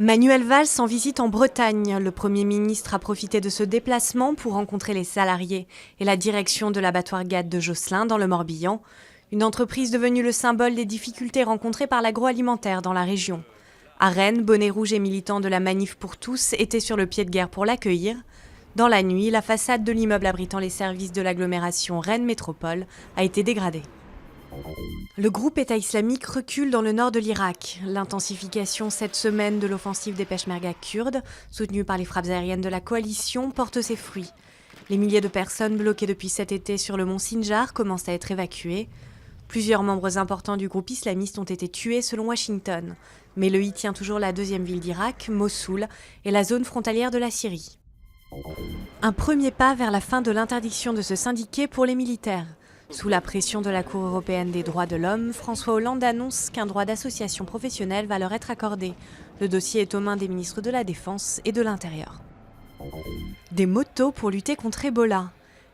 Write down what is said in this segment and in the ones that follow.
Manuel Valls en visite en Bretagne. Le Premier ministre a profité de ce déplacement pour rencontrer les salariés et la direction de l'abattoir GAD de Josselin dans le Morbihan, une entreprise devenue le symbole des difficultés rencontrées par l'agroalimentaire dans la région. À Rennes, bonnets rouges et militants de la Manif pour tous étaient sur le pied de guerre pour l'accueillir. Dans la nuit, la façade de l'immeuble abritant les services de l'agglomération Rennes Métropole a été dégradée. Le groupe État islamique recule dans le nord de l'Irak. L'intensification cette semaine de l'offensive des peshmerga kurdes, soutenue par les frappes aériennes de la coalition, porte ses fruits. Les milliers de personnes bloquées depuis cet été sur le mont Sinjar commencent à être évacuées. Plusieurs membres importants du groupe islamiste ont été tués selon Washington. Mais le I tient toujours la deuxième ville d'Irak, Mossoul, et la zone frontalière de la Syrie. Un premier pas vers la fin de l'interdiction de se syndiquer pour les militaires. Sous la pression de la Cour européenne des droits de l'homme, François Hollande annonce qu'un droit d'association professionnelle va leur être accordé. Le dossier est aux mains des ministres de la Défense et de l'Intérieur. Des motos pour lutter contre Ebola.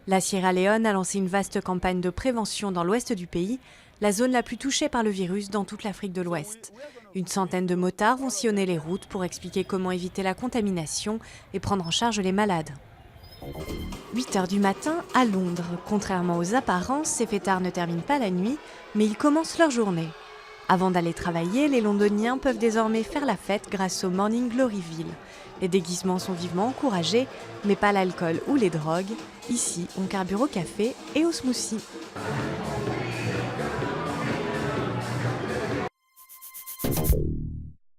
La Sierra Leone a lancé une vaste campagne de prévention dans l'ouest du pays, la zone la plus touchée par le virus dans toute l'Afrique de l'Ouest. Une centaine de motards vont sillonner les routes pour expliquer comment éviter la contamination et prendre en charge les malades. 8 h du matin à Londres. Contrairement aux apparences, ces fêtards ne terminent pas la nuit, mais ils commencent leur journée. Avant d'aller travailler, les Londoniens peuvent désormais faire la fête grâce au Morning Gloryville. Les déguisements sont vivement encouragés, mais pas l'alcool ou les drogues. Ici, on carbure au café et au smoothie.